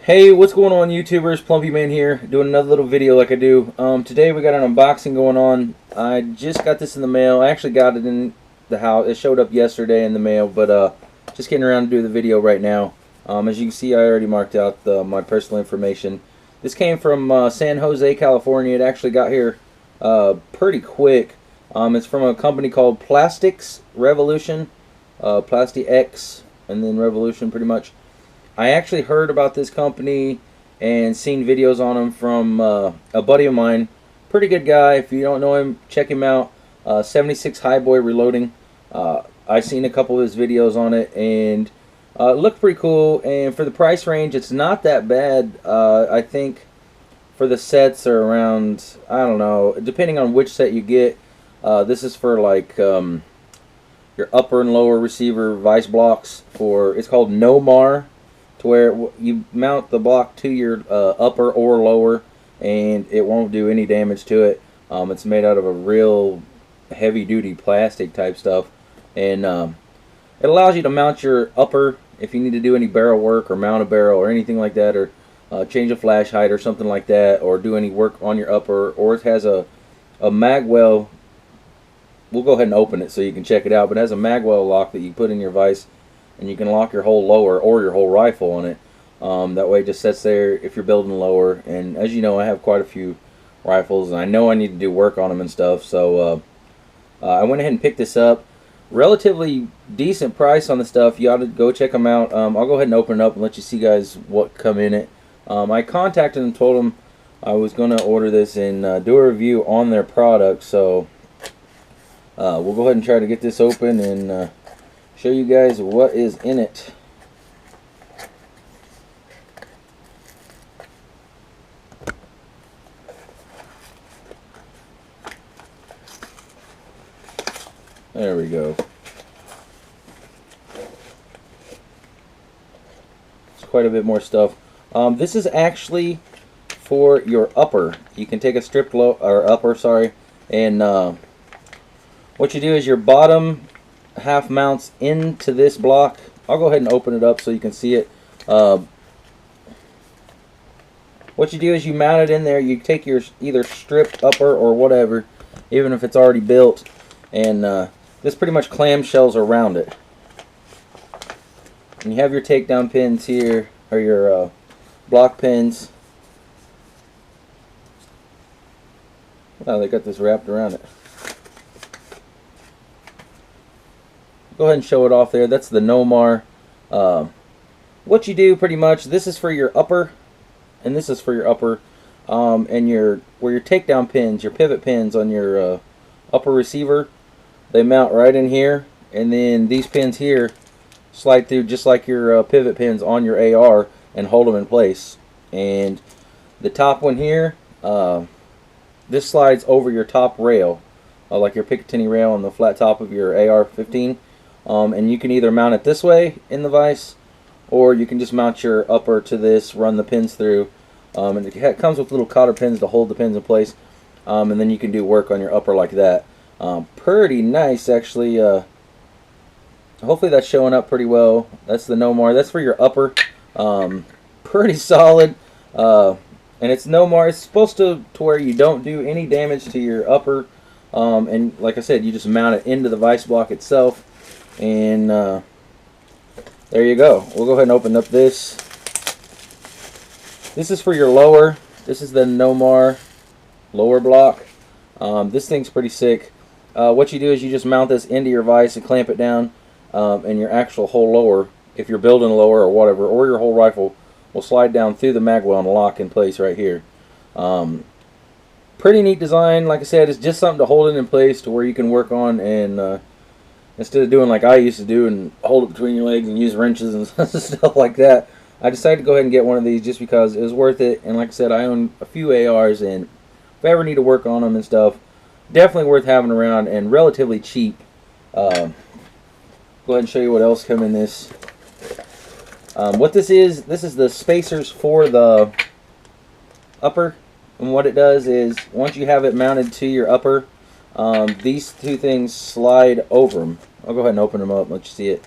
Hey, what's going on, YouTubers? Plumpy Man here, doing another little video like I do. Today we got an unboxing going on. I just got this in the mail. I actually got it in the house. It showed up yesterday in the mail, but just getting around to do the video right now. As you can see, I already marked out my personal information. This came from San Jose, California. It actually got here pretty quick. It's from a company called PlastiXrevolution, PlastiX, and then Revolution, pretty much. I actually heard about this company and seen videos on them from a buddy of mine. Pretty good guy. If you don't know him, check him out. 76 Highboy Reloading. I've seen a couple of his videos on it, and it looked pretty cool. And for the price range, it's not that bad. I think for the sets are around, I don't know, depending on which set you get. This is for like your upper and lower receiver vice blocks. It's called NO-M.A.R, to where you mount the block to your upper or lower, and it won't do any damage to it. It's made out of a real heavy-duty plastic type stuff, and it allows you to mount your upper if you need to do any barrel work or mount a barrel or anything like that, or change a flash height or something like that, or do any work on your upper. Or it has a magwell. We'll go ahead and open it so you can check it out, but it has a magwell lock that you put in your vise, and you can lock your whole lower or your whole rifle on it. That way it just sits there if you're building lower. And as you know, I have quite a few rifles, and I know I need to do work on them and stuff, so I went ahead and picked this up. Relatively decent price on the stuff. You ought to go check them out. I'll go ahead and open it up and let you see guys what come in it. I contacted them and told them I was going to order this and do a review on their product, so we'll go ahead and try to get this open and show you guys what is in it. There we go. It's quite a bit more stuff. This is actually for your upper. You can take a stripped upper, sorry, and what you do is your bottom half mounts into this block. I'll go ahead and open it up so you can see it. What you do is you mount it in there. You take your either stripped upper or whatever, even if it's already built, and this pretty much clamshells around it. And you have your takedown pins here, or your block pins. Oh, they got this wrapped around it. Go ahead and show it off there. That's the NO-M.A.R. What you do pretty much, this is for your upper, and this is for your upper, and where your takedown pins, your pivot pins on your upper receiver, they mount right in here, and then these pins here slide through just like your pivot pins on your AR and hold them in place. And the top one here, this slides over your top rail, like your Picatinny rail on the flat top of your AR15. And you can either mount it this way in the vise, or you can just mount your upper to this, run the pins through, and it comes with little cotter pins to hold the pins in place, and then you can do work on your upper like that. Pretty nice, actually. Hopefully that's showing up pretty well. That's the NO-M.A.R. That's for your upper. Pretty solid, and it's NO-M.A.R. It's supposed to where you don't do any damage to your upper, and like I said, you just mount it into the vise block itself. And there you go. We'll go ahead and open up this. This is for your lower. This is the NO-M.A.R. lower block. This thing's pretty sick. What you do is you just mount this into your vise and clamp it down, and your actual whole lower, if you're building a lower or whatever, or your whole rifle, will slide down through the magwell and lock in place right here. Pretty neat design. Like I said, it's just something to hold it in place to where you can work on, and instead of doing like I used to do and hold it between your legs and use wrenches and stuff like that, I decided to go ahead and get one of these just because it was worth it. And like I said, I own a few ARs, and if I ever need to work on them and stuff, definitely worth having around and relatively cheap. Go ahead and show you what else come in this. What this is the spacers for the upper, and what it does is once you have it mounted to your upper, these two things slide over them. I'll go ahead and open them up and let you see it.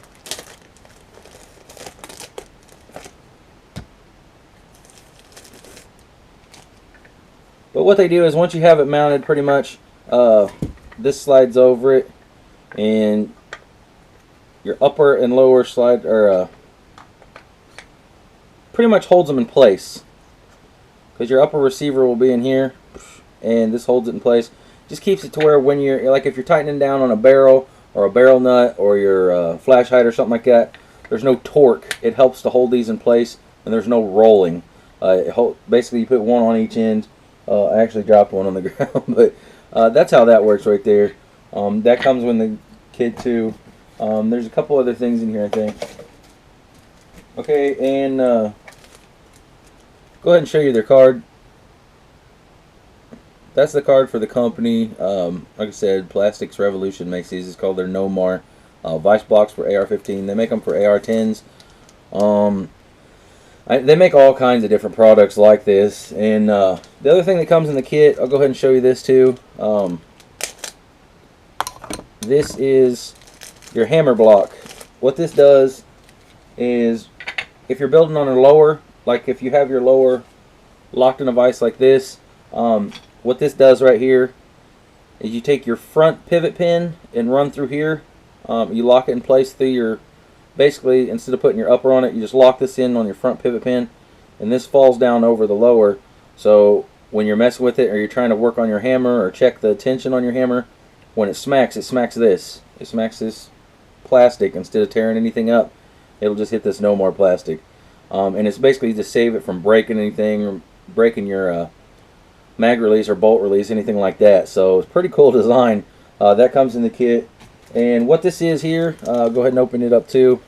what they do is once you have it mounted, pretty much this slides over it, and your upper and lower slide, or pretty much holds them in place. Because your upper receiver will be in here, and this holds it in place. Just keeps it to where when you're, like if you're tightening down on a barrel or a barrel nut or your flash height or something like that, there's no torque. It helps to hold these in place, and there's no rolling. Basically, you put one on each end. I actually dropped one on the ground, but that's how that works right there. That comes with the kit too. There's a couple other things in here, I think. Okay, and go ahead and show you their card. That's the card for the company. Like I said, PlastiXrevolution makes these. It's called their NO-M.A.R. Vice blocks for AR15. They make them for AR10s. They make all kinds of different products like this. And the other thing that comes in the kit, I'll go ahead and show you this too. This is your hammer block. What this does is, if you're building on a lower, like if you have your lower locked in a vise like this, what this does right here is you take your front pivot pin and run through here. You lock it in place through your, basically instead of putting your upper on it, you just lock this in on your front pivot pin, and this falls down over the lower. So when you're messing with it, or you're trying to work on your hammer or check the tension on your hammer, when it smacks this. It smacks this plastic. Instead of tearing anything up, it'll just hit this NO-M.A.R plastic. And it's basically to save it from breaking anything, or breaking your mag release or bolt release, anything like that. So it's pretty cool design. That comes in the kit. And what this is here, go ahead and open it up too.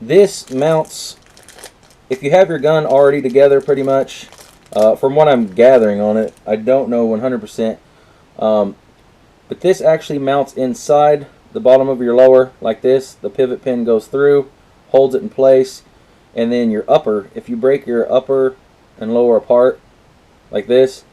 This mounts, if you have your gun already together pretty much, from what I'm gathering on it, I don't know 100%, but this actually mounts inside the bottom of your lower like this. The pivot pin goes through, holds it in place, and then your upper, if you break your upper and lower apart like this,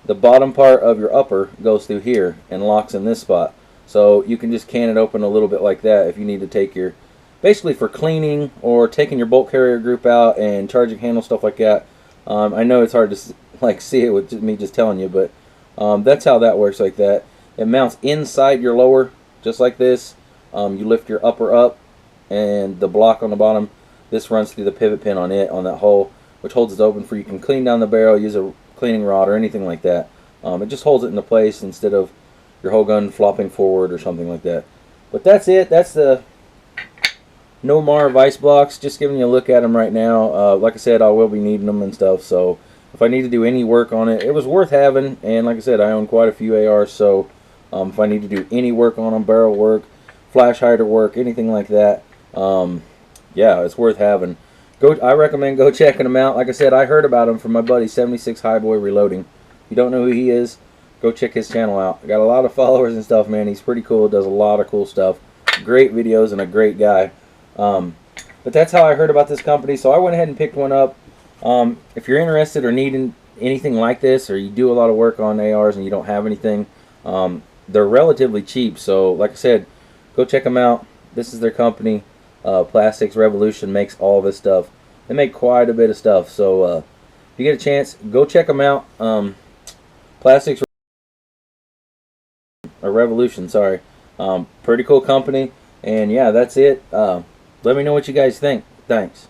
the bottom part of your upper goes through here and locks in this spot. So you can just can it open a little bit like that if you need to take your, basically for cleaning or taking your bolt carrier group out and charging handle, stuff like that. I know it's hard to like see it with me just telling you, but that's how that works like that. It mounts inside your lower just like this. You lift your upper up, and the block on the bottom, this runs through the pivot pin on it, on that hole, which holds it open for you can clean down the barrel, use a cleaning rod or anything like that. It just holds it into place instead of your whole gun flopping forward or something like that. But that's it. That's the NO-M.A.R vice blocks. Just giving you a look at them right now. Like I said, I will be needing them and stuff, so if I need to do any work on it, it was worth having. And like I said, I own quite a few ARs, so if I need to do any work on them, barrel work, flash hider work, anything like that, yeah, it's worth having. I recommend go checking them out. Like I said, I heard about them from my buddy 76 Highboy Reloading. If you don't know who he is, go check his channel out. Got a lot of followers and stuff, man. He's pretty cool, does a lot of cool stuff. Great videos and a great guy. But that's how I heard about this company, so I went ahead and picked one up. If you're interested or needing anything like this, or you do a lot of work on ARs and you don't have anything, they're relatively cheap. So like I said, go check them out. This is their company. PlastiXrevolution makes all this stuff. They make quite a bit of stuff, so if you get a chance, go check them out. Revolution, sorry. Pretty cool company. And yeah, that's it. Let me know what you guys think. Thanks.